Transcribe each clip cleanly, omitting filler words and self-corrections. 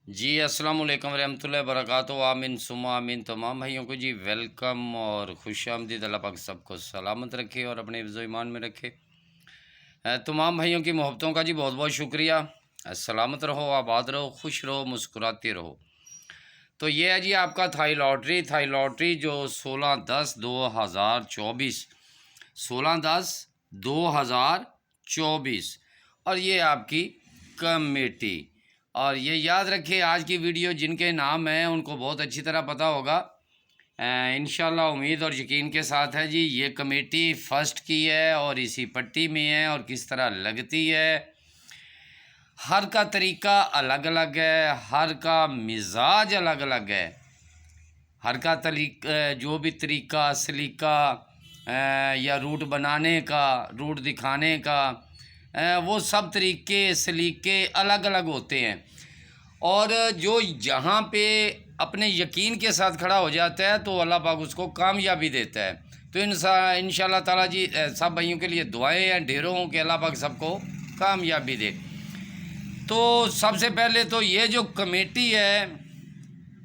जी अस्सलाम वालेकुम रहमतुल्लाहि व बरकातुहू। आमीन सुम्मा आमीन। तमाम भाइयों को जी वेलकम और खुशामदीद। अल्लाह पाक सबको सलामत रखे और अपने हिफ्ज़ ओ ईमान में रखे। तमाम भाइयों की मोहब्बतों का जी बहुत बहुत शुक्रिया। सलामत रहो, आबाद रहो, खुश रहो, मुस्कुराते रहो। तो ये है जी आपका थाई लॉटरी जो 16/10/2024 16/10/2024 और ये आपकी कमेटी। और ये याद रखें, आज की वीडियो जिनके नाम हैं उनको बहुत अच्छी तरह पता होगा। इंशाल्लाह उम्मीद और यकीन के साथ है जी। ये कमेटी फर्स्ट की है और इसी पट्टी में है और किस तरह लगती है, हर का तरीका अलग अलग है, हर का मिजाज अलग अलग है, हर का जो भी तरीका सलीका या रूट बनाने का, रूट दिखाने का, वो सब तरीके सलीके अलग अलग होते हैं। और जो यहाँ पे अपने यकीन के साथ खड़ा हो जाता है तो अल्लाह पाक उसको कामयाबी देता है। तो इंशाल्लाह ताला जी सब भाइयों के लिए दुआएं हैं ढेरों के, अल्लाह पाक सबको कामयाबी दे। तो सबसे पहले तो ये जो कमेटी है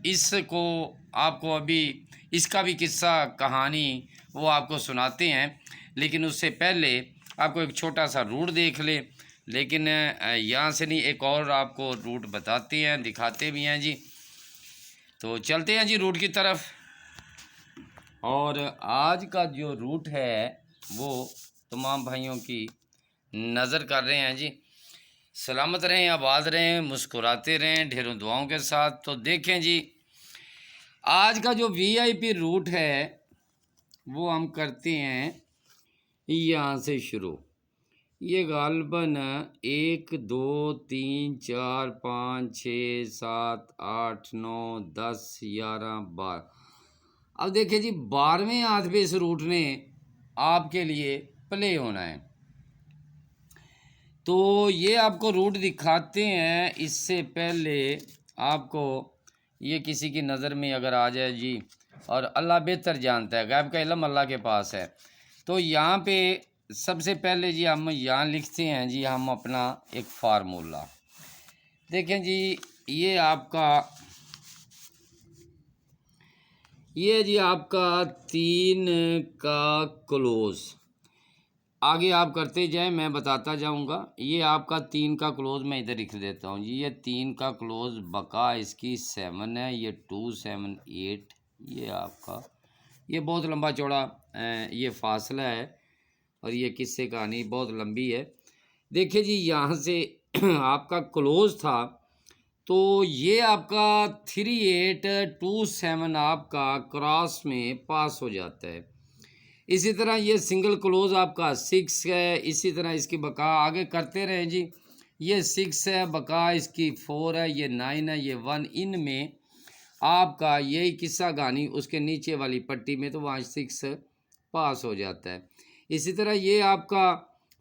इसको आपको अभी इसका भी किस्सा कहानी वो आपको सुनाते हैं, लेकिन उससे पहले आपको एक छोटा सा रूट देख ले। लेकिन यहाँ से नहीं, एक और आपको रूट बताते हैं, दिखाते भी हैं जी। तो चलते हैं जी रूट की तरफ। और आज का जो रूट है वो तमाम भाइयों की नज़र कर रहे हैं जी। सलामत रहें, आबाद रहें, मुस्कुराते रहें ढेरों दुआओं के साथ। तो देखें जी, आज का जो वीआईपी रूट है वो हम करते हैं यहाँ से शुरू। ये गालबन 1 2 3 4 5 6 7 8 9 10 11 12। अब देखिए जी, 12वें हाथ पे इस रूट ने आपके लिए प्ले होना है। तो ये आपको रूट दिखाते हैं। इससे पहले आपको ये किसी की नज़र में अगर आ जाए जी, और अल्लाह बेहतर जानता है, गैब का इल्म अल्लाह के पास है। तो यहाँ पे सबसे पहले जी हम यहाँ लिखते हैं जी हम अपना एक फार्मूला। देखें जी, ये आपका ये जी आपका 3 का क्लोज। आगे आप करते जाएं, मैं बताता जाऊंगा। ये आपका 3 का क्लोज मैं इधर लिख देता हूँ जी। ये 3 का क्लोज बका इसकी 7 है, ये 2 7 8। ये आपका ये बहुत लंबा चौड़ा ये फासला है और ये किस्से कहानी बहुत लंबी है। देखिए जी, यहाँ से आपका क्लोज था तो ये आपका 3827 आपका क्रॉस में पास हो जाता है। इसी तरह ये सिंगल क्लोज आपका 6 है। इसी तरह इसकी बका आगे करते रहें जी। ये 6 है, बका इसकी 4 है, ये 9 है, ये 1। इनमें आपका यही किस्सा कहानी उसके नीचे वाली पट्टी में, तो वहाँ 6 पास हो जाता है। इसी तरह ये आपका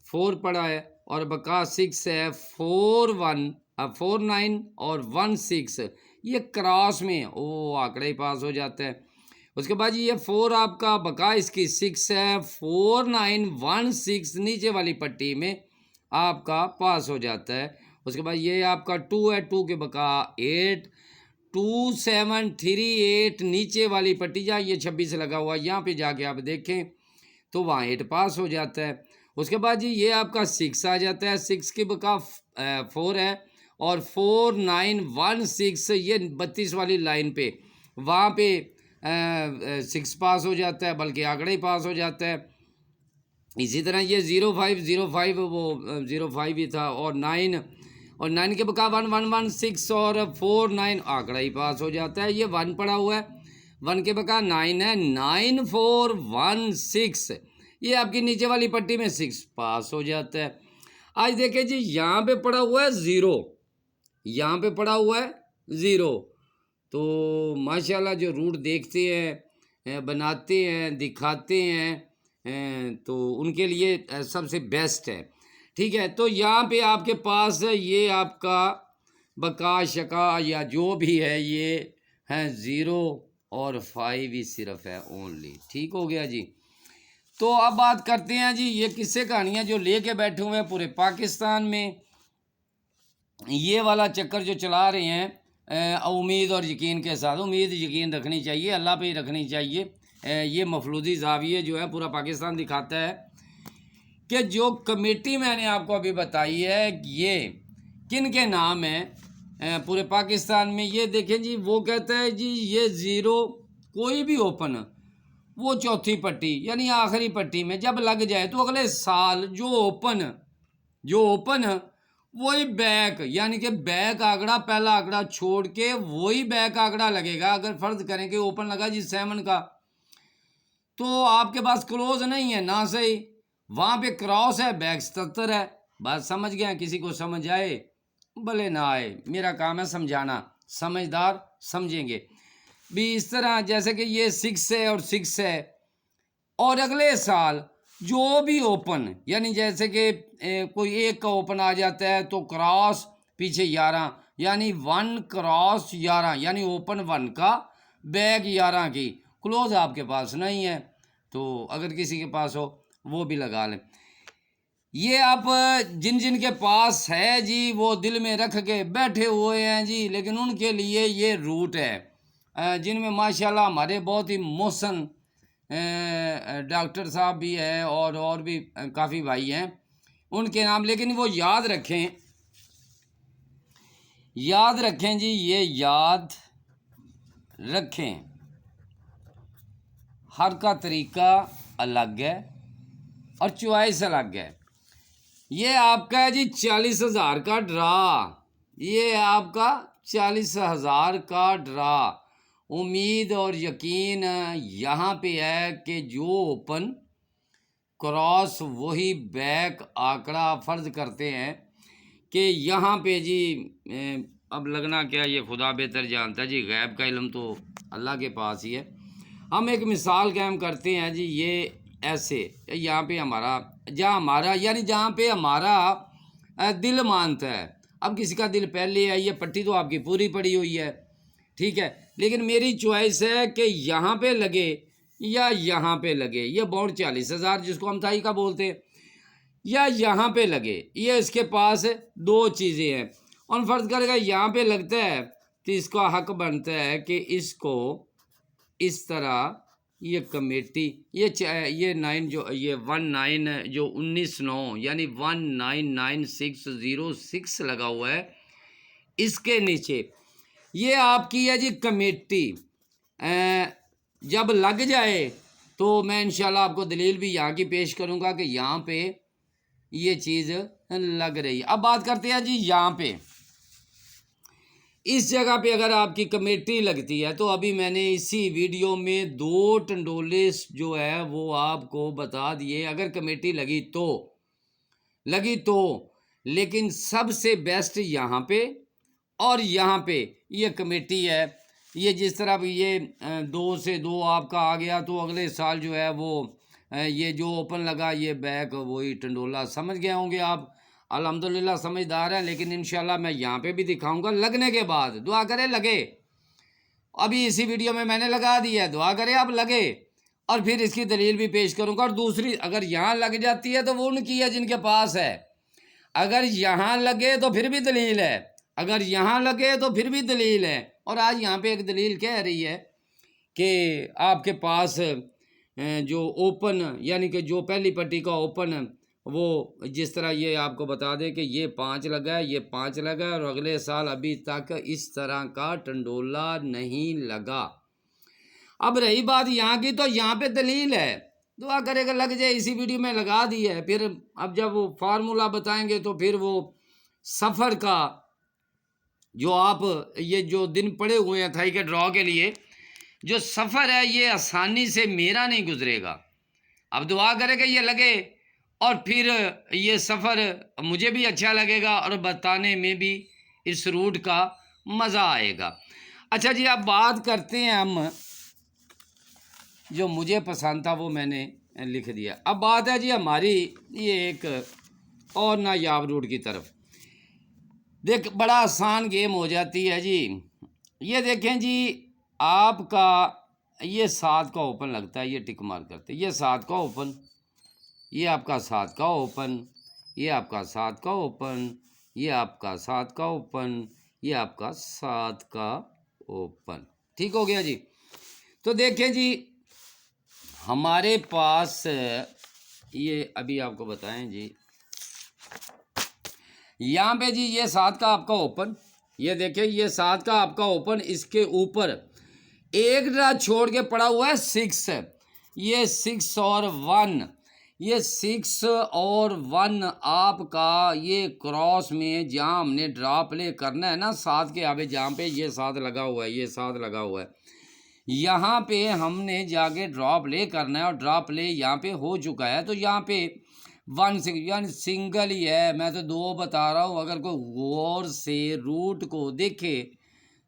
4 पड़ा है और बका 6 है, 4 1 4 9 और 1 6। ये क्रॉस में ओ आंकड़ा ही पास हो जाता है। उसके बाद ये 4 आपका बका इसकी 6 है, 4 9 1 6 नीचे वाली पट्टी में आपका पास हो जाता है। उसके बाद ये आपका 2 है, 2 के बका 8 2 7 3 8 नीचे वाली पट्टी जहाँ ये 26 लगा हुआ है यहाँ पे जाके आप देखें तो वहाँ 8 पास हो जाता है। उसके बाद जी ये आपका 6 आ जाता है, 6 की बका 4 है और 4 9 1 6 ये 32 वाली लाइन पे वहाँ पे 6 पास हो जाता है, बल्कि आंकड़ा ही पास हो जाता है। इसी तरह ये 05 वो 05 ही था और 9 के बका 1 1 1 6 और 4 9 आंकड़ा ही पास हो जाता है। ये 1 पड़ा हुआ है, 1 के बका 9 है, 9 4 1 6 ये आपकी नीचे वाली पट्टी में 6 पास हो जाता है। आज देखिए जी, यहाँ पे पड़ा हुआ है 0, यहाँ पे पड़ा हुआ है 0। तो माशाल्लाह जो रूट देखते हैं, बनाते हैं, दिखाते हैं, तो उनके लिए सबसे बेस्ट है। ठीक है, तो यहाँ पे आपके पास ये आपका बका शका या जो भी है ये है 0 और 5 ही सिर्फ है ओनली। ठीक हो गया जी। तो अब बात करते हैं जी, ये किस्से कहानियाँ जो लेके बैठे हुए हैं पूरे पाकिस्तान में, ये वाला चक्कर जो चला रहे हैं उम्मीद और यकीन के साथ। उम्मीद यकीन रखनी चाहिए, अल्लाह पे ही रखनी चाहिए। ये मफलूदी ज़ाविये जो है पूरा पाकिस्तान दिखाता है कि जो कमेटी मैंने आपको अभी बताई है ये किन के नाम है पूरे पाकिस्तान में। ये देखें जी, वो कहता है जी ये ज़ीरो कोई भी ओपन, वो चौथी पट्टी यानी आखिरी पट्टी में जब लग जाए तो अगले साल जो ओपन वही बैक यानी कि बैक आंकड़ा, पहला आंकड़ा छोड़ के वही बैक आंकड़ा लगेगा। अगर फर्ज करें कि ओपन लगा जी 7 का, तो आपके पास क्लोज नहीं है ना, सही वहाँ पे क्रॉस है, बैक 77 है। बात समझ गया? किसी को समझ आए भले ना आए, मेरा काम है समझाना, समझदार समझेंगे भी। इस तरह जैसे कि ये 6 है और 6 है, और अगले साल जो भी ओपन यानी जैसे कि कोई एक का ओपन आ जाता है तो क्रॉस पीछे 11 यानी 1 क्रॉस 11 यानी ओपन 1 का बैक 11 की। क्लोज आपके पास नहीं है तो अगर किसी के पास हो वो भी लगा लें। ये आप जिन जिन के पास है जी वो दिल में रख के बैठे हुए हैं जी, लेकिन उनके लिए ये रूट है। जिनमें माशाल्लाह हमारे बहुत ही मोहसन डॉक्टर साहब भी हैं और भी काफ़ी भाई हैं उनके नाम, लेकिन वो याद रखें जी, ये याद रखें। हर का तरीका अलग है और चॉइस अलग है। ये आपका है जी 40,000 का ड्रा, ये आपका 40,000 का ड्रा। उम्मीद और यकीन यहाँ पे है कि जो ओपन क्रॉस वही बैक आंकड़ा फर्ज करते हैं कि यहाँ पे जी अब लगना क्या ये खुदा बेहतर जानता है जी, गैब का इल्म तो अल्लाह के पास ही है। हम एक मिसाल कायम करते हैं जी, ये ऐसे यहाँ पे हमारा यानी जहाँ पे हमारा दिल मानता है। अब किसी का दिल पहले है, ये पट्टी तो आपकी पूरी पड़ी हुई है, ठीक है, लेकिन मेरी चॉइस है कि यहाँ पे लगे या यहाँ पे लगे। ये बाउंड 40,000 जिसको हम थाई का बोलते हैं, या यहाँ पे लगे। ये इसके पास दो चीज़ें हैं और फर्ज करेगा यहाँ पे लगता है तो इसका हक बनता है कि इसको इस तरह ये कमेटी ये 9 जो ये 19 जो 19/9 यानी 199606 लगा हुआ है, इसके नीचे ये आपकी है जी कमेटी। जब लग जाए तो मैं इंशाल्लाह आपको दलील भी यहाँ की पेश करूँगा कि यहाँ पे ये चीज़ लग रही है। अब बात करते हैं जी यहाँ पे, इस जगह पे अगर आपकी कमेटी लगती है तो अभी मैंने इसी वीडियो में 2 टंडोले जो है वो आपको बता दिए। अगर कमेटी लगी तो लेकिन सबसे बेस्ट यहाँ पे और यहाँ पे ये कमेटी है। ये जिस तरह भी ये 2 से 2 आपका आ गया तो अगले साल जो है वो ये जो ओपन लगा ये बैक वही टंडोला। समझ गए होंगे आप, अल्हम्दुलिल्लाह समझदार है। लेकिन इंशाल्लाह मैं यहाँ पे भी दिखाऊंगा लगने के बाद। दुआ करे लगे, अभी इसी वीडियो में मैंने लगा दिया है, दुआ करे अब लगे और फिर इसकी दलील भी पेश करूंगा। और दूसरी अगर यहाँ लग जाती है तो वो उनकी है जिनके पास है, अगर यहाँ लगे तो फिर भी दलील है, अगर यहाँ लगे तो फिर भी दलील है। और आज यहाँ पे एक दलील कह रही है कि आपके पास जो ओपन यानी कि जो पहली पट्टी का ओपन वो जिस तरह ये आपको बता दें कि ये 5 लगा है, ये 5 लगा है और अगले साल अभी तक इस तरह का टंडोला नहीं लगा। अब रही बात यहाँ की, तो यहाँ पे दलील है, दुआ करेगा लग जाए। इसी वीडियो में लगा दी है। फिर अब जब वो फार्मूला बताएंगे तो फिर वो सफ़र का जो आप ये जो दिन पड़े हुए हैं थाई के ड्रॉ के लिए, जो सफ़र है ये आसानी से मेरा नहीं गुजरेगा। अब दुआ करेगा ये लगे और फिर ये सफ़र मुझे भी अच्छा लगेगा और बताने में भी इस रूट का मज़ा आएगा। अच्छा जी, अब बात करते हैं हम, जो मुझे पसंद था वो मैंने लिख दिया। अब बात है जी हमारी ये एक और नायाब रूट की तरफ। देख बड़ा आसान गेम हो जाती है जी। ये देखें जी, आपका ये 7 का ओपन लगता है, ये टिक मार करते, ये 7 का ओपन, ये आपका 7 का ओपन, ये आपका 7 का ओपन, ये आपका 7 का ओपन, ये आपका 7 का ओपन। ठीक हो गया जी। तो देखें जी, हमारे पास ये अभी आपको बताएं जी, यहाँ पे जी ये 7 का आपका ओपन, ये देखें ये 7 का आपका ओपन, इसके ऊपर एक ड्रा छोड़ के पड़ा हुआ है 6। ये 6 और 1, ये 6 और 1 आपका ये क्रॉस में जहाँ हमने ड्रा प्ले करना है ना 7 के आगे, जहाँ पे ये 7 लगा हुआ है, ये 7 लगा हुआ है, यहाँ पे हमने जाके ड्रा प्ले करना है और ड्रा प्ले यहाँ पे हो चुका है। तो यहाँ पे 1 यानी सिंगल ही है, मैं तो 2 बता रहा हूँ। अगर कोई गौर से रूट को देखे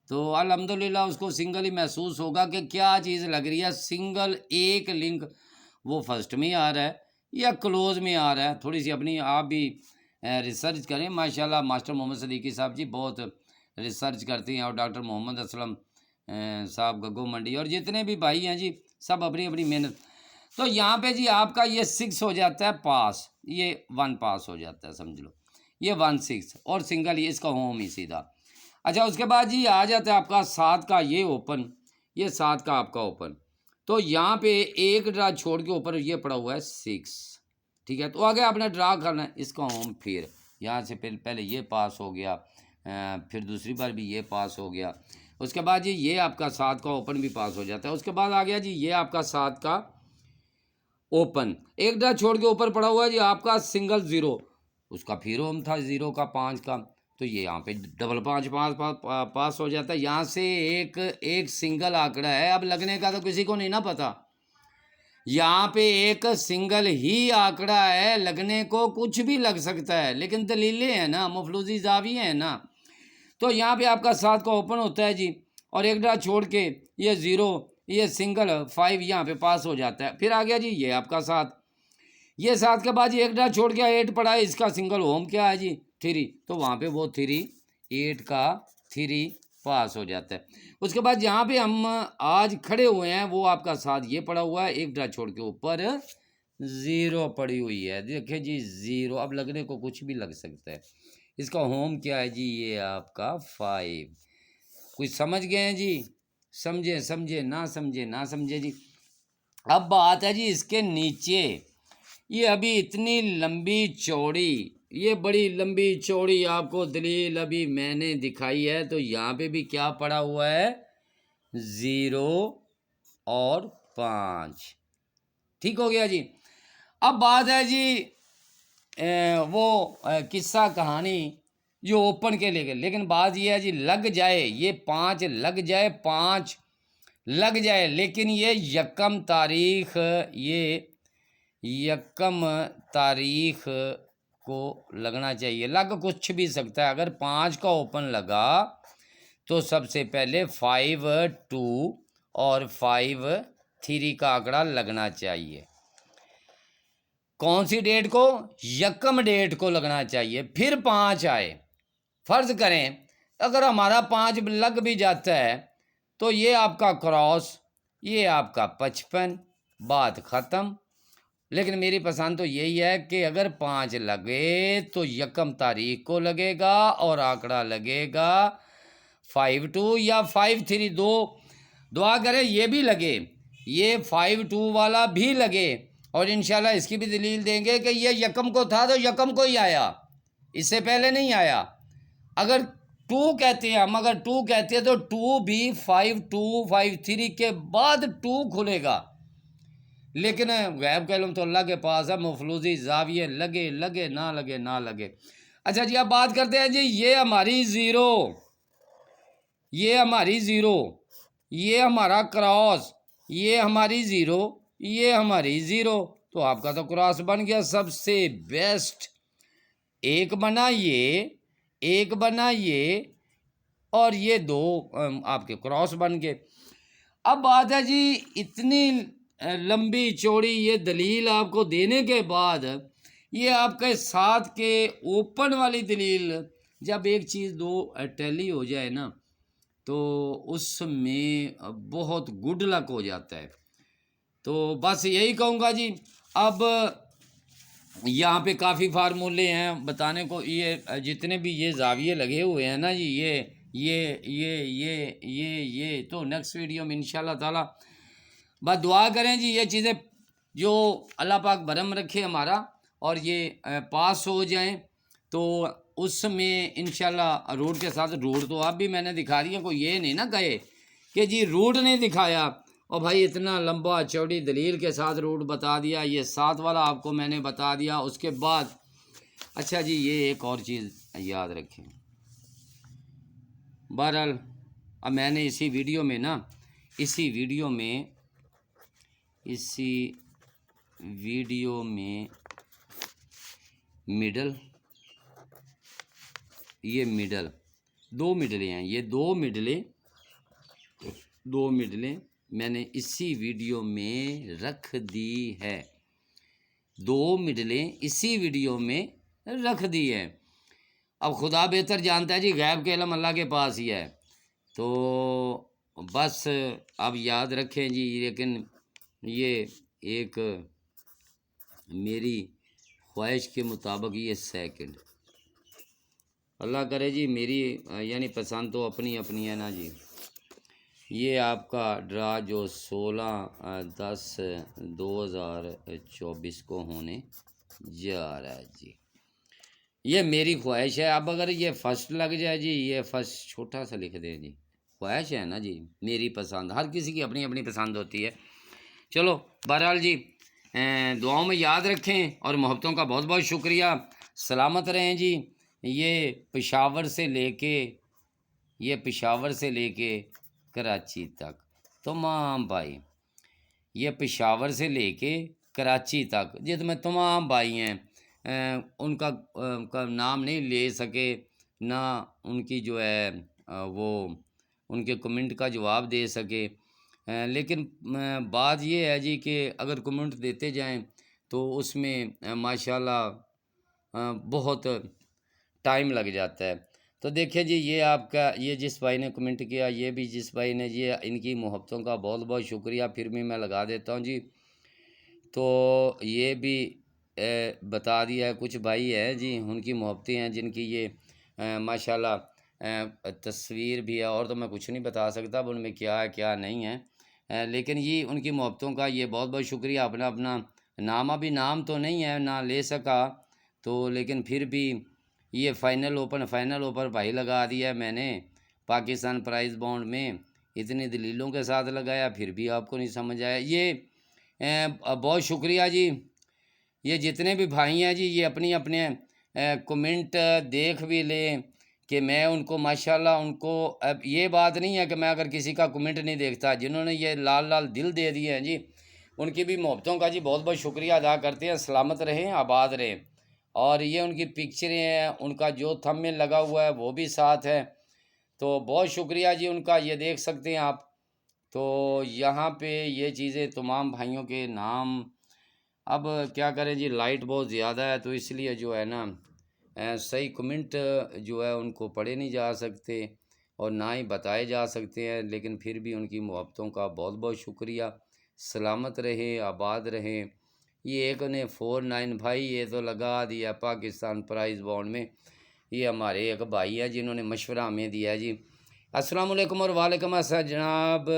तो अल्हम्दुलिल्लाह उसको सिंगल ही महसूस होगा कि क्या चीज़ लग रही है। सिंगल एक लिंक वो फर्स्ट में आ रहा है या क्लोज में आ रहा है। थोड़ी सी अपनी आप भी रिसर्च करें। माशाल्लाह मास्टर मोहम्मद सदीकी साहब जी बहुत रिसर्च करते हैं, और डॉक्टर मोहम्मद असलम साहब गग्गो मंडी और जितने भी भाई हैं जी, सब अपनी अपनी मेहनत। तो यहाँ पे जी आपका ये 6 हो जाता है पास, ये 1 पास हो जाता है, समझ लो ये 1 6 और सिंगल, ये इसका होम ही सीधा। अच्छा उसके बाद जी आ जाता है आपका 7 का ये ओपन, ये 7 का आपका ओपन। तो यहाँ पे एक ड्रा छोड़ के ऊपर ये पड़ा हुआ है 6। ठीक है, तो आगे आपने ड्रा करना है इसका होम, फिर यहाँ से पहले ये पास हो गया, फिर दूसरी बार भी ये पास हो गया। उसके बाद जी ये आपका 7 का ओपन भी पास हो जाता है। उसके बाद आ गया जी ये आपका 7 का ओपन, एक ड्रा छोड़ के ऊपर पड़ा हुआ है जी आपका सिंगल 0, उसका फिर होम था 0 का 5 का, तो ये यहाँ पे डबल 5 पास हो जाता है। यहाँ से एक सिंगल आंकड़ा है, अब लगने का तो किसी को नहीं ना पता। यहाँ पे एक सिंगल ही आंकड़ा है, लगने को कुछ भी लग सकता है, लेकिन दलीलें हैं ना, मफलूजी जाविये हैं ना। तो यहाँ पे आपका 7 का ओपन होता है जी, और एक ड्रा छोड़ के ये 0, ये सिंगल 5 यहाँ पे पास हो जाता है। फिर आ गया जी ये आपका 7, ये 7 के बाद जी एक ड्रा छोड़ के 8 पड़ा है, इसका सिंगल होम क्या है जी 3, तो वहाँ पे वो 3 8 का 3 पास हो जाता है। उसके बाद जहाँ पे हम आज खड़े हुए हैं वो आपका 7 ये पड़ा हुआ है, एक ड्रा छोड़ के ऊपर 0 पड़ी हुई है, देखिए जी 0, अब लगने को कुछ भी लग सकता है। इसका होम क्या है जी, ये आपका 5। कुछ समझ गए हैं जी? समझे समझे ना समझे ना समझे जी। अब बात है जी इसके नीचे, ये अभी इतनी लंबी चौड़ी, ये बड़ी लंबी चौड़ी आपको दलील अभी मैंने दिखाई है। तो यहाँ पे भी क्या पड़ा हुआ है 0 और 5। ठीक हो गया जी। अब बात है जी वो किस्सा कहानी जो ओपन के लेके, लेकिन बात ये है जी लग जाए ये 5 लग जाए, 5 लग जाए, लेकिन ये यकम तारीख, ये यकम तारीख को लगना चाहिए। लग कुछ भी सकता है, अगर 5 का ओपन लगा तो सबसे पहले 5 2 और 5 3 का आंकड़ा लगना चाहिए। कौन सी डेट को? यकम डेट को लगना चाहिए, फिर 5 आए। फर्ज करें अगर हमारा 5 लग भी जाता है तो ये आपका क्रॉस, ये आपका 55, बात ख़त्म। लेकिन मेरी पसंद तो यही है कि अगर 5 लगे तो यकम तारीख को लगेगा और आंकड़ा लगेगा 5 2 या 5 3, दो दुआ करें ये भी लगे, ये 5 2 वाला भी लगे, और इंशाल्लाह इसकी भी दलील देंगे कि ये यकम को था तो यकम को ही आया, इससे पहले नहीं आया। अगर 2 कहते हैं हम, अगर 2 कहते हैं तो 2 भी 5 2 5 3 के बाद 2 खुलेगा। लेकिन गैब कलम तो अल्लाह के पास है, मफलूजी जाविये लगे लगे ना लगे ना लगे। अच्छा जी अब बात करते हैं जी ये हमारी 0, ये हमारी 0, ये हमारा क्रॉस, ये हमारी 0, ये हमारी 0, तो आपका तो क्रॉस बन गया सबसे बेस्ट। एक बना ये, एक बना ये, और ये 2 आपके क्रॉस बन गए। अब बात है जी इतनी लंबी चौड़ी ये दलील आपको देने के बाद, ये आपके 7 के ओपन वाली दलील, जब एक चीज़ 2 टैली हो जाए ना तो उसमें बहुत गुड लक हो जाता है। तो बस यही कहूँगा जी। अब यहाँ पे काफ़ी फार्मूले हैं बताने को, ये जितने भी ये जाविये लगे हुए हैं ना जी, ये ये तो नेक्स्ट वीडियो में इंशाल्लाह ताला बस दुआ करें जी, ये चीज़ें जो अल्लाह पाक भरम रखे हमारा, और ये पास हो जाएं, तो उसमें इंशाल्लाह रोड के साथ रोड तो आप भी मैंने दिखा दिया, कोई ये नहीं ना कहे कि जी रोड नहीं दिखाया, और भाई इतना लंबा चौड़ी दलील के साथ रोड बता दिया, ये 7 वाला आपको मैंने बता दिया। उसके बाद अच्छा जी, ये एक और चीज़ याद रखें, बहरहाल अब मैंने इसी वीडियो में मिडल, ये मिडल, 2 मिडलें हैं, ये 2 मिडलें मैंने इसी वीडियो में रख दी है, 2 मिडलें इसी वीडियो में रख दी है। अब खुदा बेहतर जानता है जी, गैब के इल्म अल्लाह के पास ही है, तो बस अब याद रखें जी। लेकिन ये एक मेरी ख्वाहिश के मुताबिक ये सेकंड, अल्लाह करे जी, मेरी यानी पसंद तो अपनी अपनी है ना जी। ये आपका ड्रा जो 16/10/2024 को होने जा रहा है जी, ये मेरी ख्वाहिश है। अब अगर ये फर्स्ट लग जाए जी, ये फर्स्ट छोटा सा लिख दें जी, ख्वाहिश है ना जी, मेरी पसंद, हर किसी की अपनी अपनी पसंद होती है। चलो बहरहाल जी, दुआओं में याद रखें, और मोहब्बतों का बहुत बहुत शुक्रिया। सलामत रहें जी। ये पेशावर से लेके कराची तक तमाम भाई, ये पेशावर से लेके कराची तक जितने तमाम भाई हैं, उनका नाम नहीं ले सके, ना उनकी जो है वो उनके कमेंट का जवाब दे सके, लेकिन बात ये है जी कि अगर कमेंट देते जाएं तो उसमें माशाल्लाह बहुत टाइम लग जाता है। तो देखिए जी, ये आपका, ये जिस भाई ने कमेंट किया, ये भी जिस भाई ने, ये इनकी मोहब्बतों का बहुत बहुत शुक्रिया। फिर भी मैं लगा देता हूँ जी, तो ये भी बता दिया है। कुछ भाई हैं जी, उनकी मोहब्बतें हैं जिनकी ये माशाल्लाह तस्वीर भी है, और तो मैं कुछ नहीं बता सकता अब उनमें क्या है क्या नहीं है, लेकिन ये उनकी मोहब्बतों का ये बहुत बहुत शुक्रिया। अपना अपना नाम, अभी नाम तो नहीं है ना ले सका, तो लेकिन फिर भी ये फाइनल ओपन भाई लगा दिया है मैंने पाकिस्तान प्राइज़ बॉन्ड में, इतनी दलीलों के साथ लगाया, फिर भी आपको नहीं समझ आया। ये बहुत शुक्रिया जी। ये जितने भी भाई हैं जी, ये अपनी अपने कमेंट देख भी लें कि मैं उनको माशाल्लाह उनको, अब ये बात नहीं है कि मैं अगर किसी का कमेंट नहीं देखता, जिन्होंने ये लाल लाल दिल दे दिए हैं जी, उनकी भी मोहब्बतों का जी बहुत बहुत शुक्रिया अदा करते हैं। सलामत रहें, आबाद रहें। और ये उनकी पिक्चरें हैं, उनका जो थंबनेल लगा हुआ है वो भी साथ है, तो बहुत शुक्रिया जी उनका, ये देख सकते हैं आप। तो यहाँ पे ये चीज़ें तमाम भाइयों के नाम, अब क्या करें जी, लाइट बहुत ज़्यादा है, तो इसलिए जो है ना सही कमेंट जो है उनको पढ़े नहीं जा सकते और ना ही बताए जा सकते हैं, लेकिन फिर भी उनकी मोहब्बतों का बहुत बहुत शुक्रिया। सलामत रहे, आबाद रहें। ये एक ने 49 भाई ये तो लगा दिया पाकिस्तान प्राइज़ बॉन्ड में, ये हमारे एक भाई है जिन्होंने मशवरा हमें दिया है जी। अस्सलाम वालेकुम और वालेकुम अस्सलाम जनाब,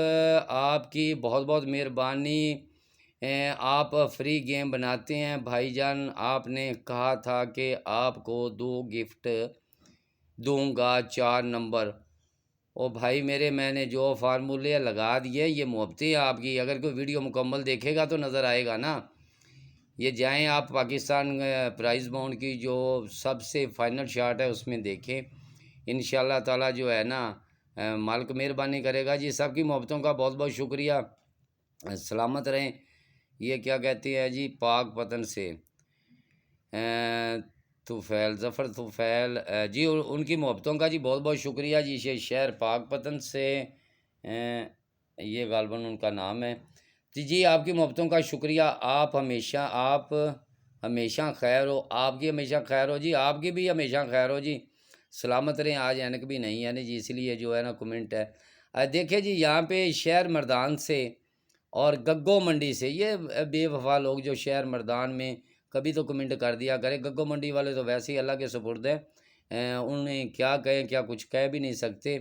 आपकी बहुत बहुत मेहरबानी। आप फ्री गेम बनाते हैं भाईजान, आपने कहा था कि आपको 2 गिफ्ट दूंगा 4 नंबर। ओ भाई मेरे, मैंने जो फार्मूले लगा दिए, ये मोहब्बतें आपकी, अगर कोई वीडियो मुकम्मल देखेगा तो नज़र आएगा ना। ये जाएं आप पाकिस्तान प्राइज़ बॉन्ड की जो सबसे फाइनल शॉट है उसमें देखें, इंशाल्लाह ताला जो है ना मालिक मेहरबानी करेगा जी। सबकी मोहब्बतों का बहुत बहुत शुक्रिया। सलामत रहें। ये क्या कहती है जी, पाक पतन से तुफ़ैल ज़फ़र तुफ़ैल जी, उनकी मोहब्बतों का जी बहुत बहुत शुक्रिया जी। शहर पाक पतन से ये गालबन उनका नाम है जी। आपकी मोहब्बतों का शुक्रिया। आप हमेशा खैर हो, आपकी हमेशा खैर हो जी, आपकी भी हमेशा खैर हो जी। सलामत रहें। आज ऐनक भी नहीं है ना जी, इसलिए जो है ना कमेंट है। देखिए जी, यहाँ पे शहर मर्दान से और गग्गो मंडी से, ये बेवफा लोग जो शहर मर्दान में कभी तो कमेंट कर दिया करे, गग्गो मंडी वाले तो वैसे ही अल्लाह के सुपुर्द है, उन्हें क्या कहें, क्या कुछ कह भी नहीं सकते,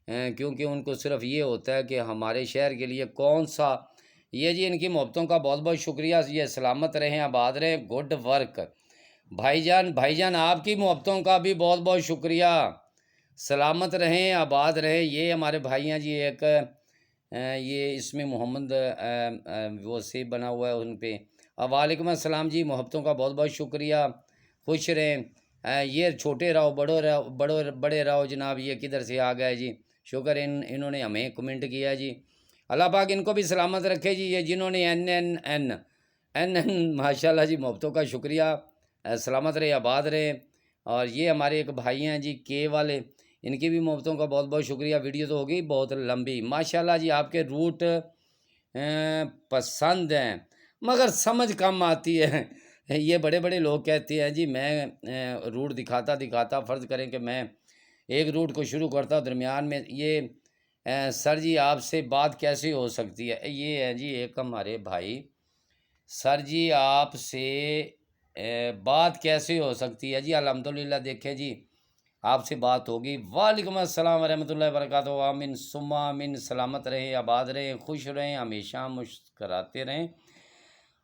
क्योंकि उनको सिर्फ ये होता है कि हमारे शहर के लिए कौन सा। ये जी इनकी मोहब्बतों का बहुत बहुत शुक्रिया। ये सलामत रहें, आबाद रहें, गुड वर्क। भाईजान भाईजान आपकी मोहब्बतों का भी बहुत बहुत शुक्रिया। सलामत रहें, आबाद रहें। ये हमारे भाई हैं जी। एक ये इसमें मोहम्मद वो सेब बना हुआ है उन पे। वालेकुम अस्सलाम जी, मोहब्बतों का बहुत बहुत शुक्रिया। खुश रहें। ये छोटे रहो, बड़े रहो जनाब। ये किधर से आ गए जी? शुक्र इन्होंने हमें कमेंट किया जी। अल्लाह पाक इनको भी सलामत रखे जी। ये जिन्होंने एन माशाल्लाह जी, मोहब्बतों का शुक्रिया। सलामत रहे, आबाद रहे। और ये हमारे एक भाई हैं जी के वाले, इनकी भी मोहब्बतों का बहुत बहुत शुक्रिया। वीडियो तो होगी बहुत लंबी। माशाल्लाह जी आपके रूट पसंद हैं मगर समझ कम आती है। ये बड़े बड़े लोग कहते हैं जी मैं रूट दिखाता दिखाता फ़र्ज़ करें कि मैं एक रूट को शुरू करता हूँ, दरमियान में ये सर जी आपसे बात कैसे हो सकती है? ये है जी एक हमारे भाई। सर जी आपसे बात कैसे हो सकती है जी? अल्हम्दुलिल्लाह देखें जी आपसे बात होगी। वालेकुम अस्सलाम वरहमतुल्लाहि वबरकातुहू। आमीन सुम्मा आमीन। सलामत रहें, आबाद रहें, खुश रहें, हमेशा मुस्कराते रहें।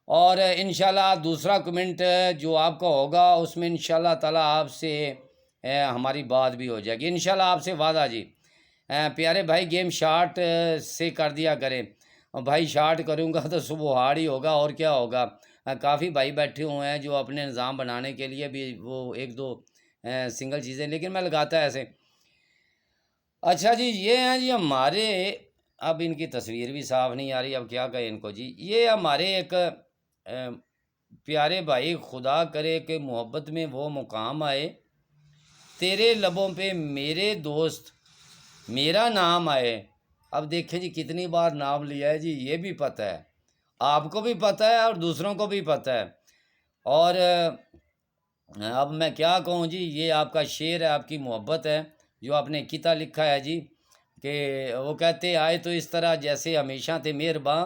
और इंशाल्लाह दूसरा कमेंट जो आपका होगा उसमें इंशाल्लाह ताला आपसे हमारी बात भी हो जाएगी इंशाल्लाह। आपसे वादा जी। प्यारे भाई गेम शार्ट से कर दिया करें। और भाई शार्ट करूँगा तो सुबह हार्ड ही होगा और क्या होगा। काफ़ी भाई बैठे हुए हैं जो अपने निज़ाम बनाने के लिए भी वो एक दो सिंगल चीज़ें, लेकिन मैं लगाता है ऐसे। अच्छा जी ये हैं जी हमारे, अब इनकी तस्वीर भी साफ़ नहीं आ रही, अब क्या कहें इनको जी। ये हमारे एक प्यारे भाई, खुदा करे कि मोहब्बत में वो मुकाम आए, तेरे लबों पे मेरे दोस्त मेरा नाम आए। अब देखें जी कितनी बार नाम लिया है जी, ये भी पता है, आपको भी पता है और दूसरों को भी पता है। और अब मैं क्या कहूँ जी, ये आपका शेर है, आपकी मोहब्बत है जो आपने किता लिखा है जी। कि वो कहते आए तो इस तरह जैसे हमेशा थे मेहरबां,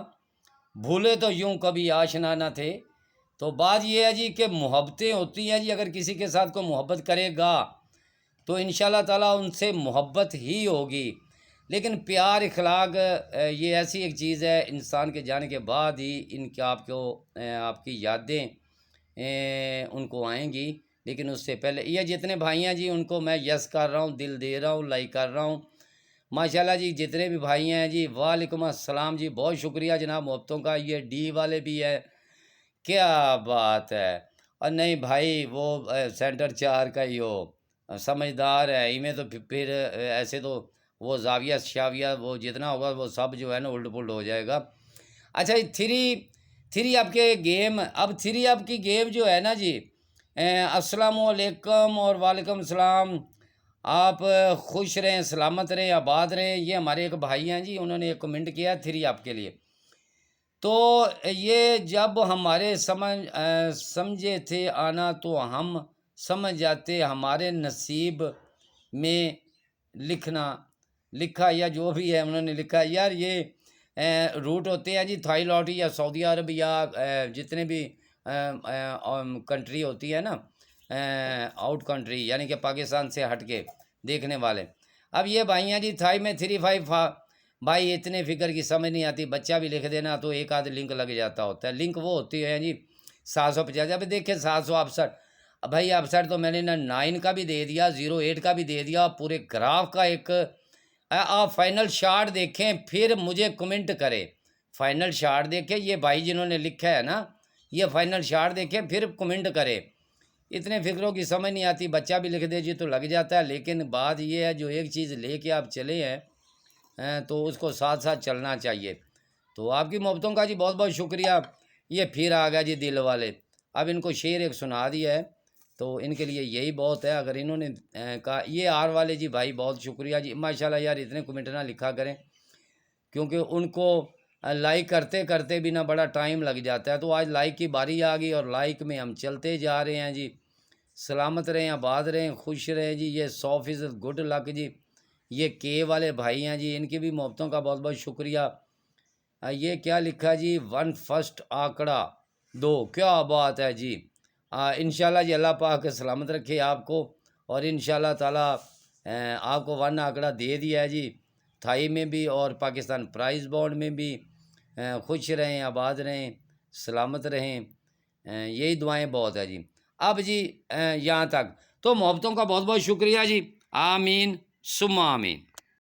भूले तो यूं कभी आशना ना थे। तो बात ये है जी कि मोहब्बतें होती हैं जी, अगर किसी के साथ कोई मोहब्बत करेगा तो इंशाल्लाह ताला उनसे मोहब्बत ही होगी। लेकिन प्यार इखलाक ये ऐसी एक चीज़ है, इंसान के जाने के बाद ही इनके आपको आपकी यादें उनको आएंगी। लेकिन उससे पहले ये जितने भाई हैं जी उनको मैं यस कर रहा हूँ, दिल दे रहा हूँ, लाइक कर रहा हूँ। माशाल्लाह जी जितने भी भाई हैं जी, वालेकुम अस्सलाम जी, बहुत शुक्रिया जनाब मोहब्बतों का। ये डी वाले भी है, क्या बात है। और नहीं भाई वो सेंटर 4 का ही हो, समझदार है इमें तो फिर ऐसे तो वो जाविया शाविया वो जितना होगा वो सब जो है ना उल्ट पुल्ट हो जाएगा। अच्छा ये थ्री थ्री आपके गेम, अब थ्री आपकी गेम जो है ना जी, अस्सलामुअलैकुम और वालेकुम सलाम। आप खुश रहें, सलामत रहें, आबाद रहें। ये हमारे एक भाई हैं जी, उन्होंने एक कमेंट किया थ्री आपके लिए। तो ये जब हमारे समझे थे आना तो हम समझ जाते हमारे नसीब में लिखना लिखा, या जो भी है उन्होंने लिखा। यार ये रूट होते हैं जी थाईलैंड या सऊदी अरब या जितने भी कंट्री होती है ना, आउट कंट्री यानी कि पाकिस्तान से हट के देखने वाले। अब ये भाई हैं जी थाई में 3-5 भाई इतने फिक्र की समझ नहीं आती, बच्चा भी लिख देना तो एक आध लिंक लग जाता होता है। लिंक वो होती है जी 750। अभी देखे 768। अब भाई अपसेट तो मैंने ना 9 का भी दे दिया, 08 का भी दे दिया, पूरे ग्राफ का एक। आप फाइनल शार्ट देखें फिर मुझे कमेंट करें। फाइनल शार्ट देखें, ये भाई जिन्होंने लिखा है ना, ये फाइनल शार्ट देखें फिर कमेंट करें। इतने फिक्रों की समझ नहीं आती, बच्चा भी लिख दे जी तो लग जाता है। लेकिन बात ये है जो एक चीज़ लेके आप चले हैं तो उसको साथ साथ चलना चाहिए। तो आपकी मोहब्बतों का जी बहुत बहुत शुक्रिया। ये फिर आ गया जी दिल वाले, अब इनको शेर एक सुना दिया है तो इनके लिए यही बहुत है। अगर इन्होंने कहा, ये आर वाले जी भाई बहुत शुक्रिया जी। माशाल्लाह यार इतने कमेंट ना लिखा करें, क्योंकि उनको लाइक करते करते भी ना बड़ा टाइम लग जाता है। तो आज लाइक की बारी आ गई और लाइक में हम चलते जा रहे हैं जी। सलामत रहें, आबाद रहें, खुश रहें जी। ये 100% गुड लक जी। ये के वाले भाई हैं जी, इनकी भी मोहब्बतों का बहुत बहुत शुक्रिया। ये क्या लिखा जी, 1 फर्स्ट आंकड़ा 2, क्या बात है जी। इंशाल्लाह जी अल्लाह पाक सलामत रखे आपको और इंशाल्लाह ताला आपको 1 आंकड़ा दे दिया है जी, थाई में भी और पाकिस्तान प्राइस बॉन्ड में भी। खुश रहें, आबाद रहें, सलामत रहें, यही दुआएं बहुत है जी। अब जी यहाँ तक तो मोहब्बतों का बहुत बहुत शुक्रिया जी। आमीन सुम्मा आमीन।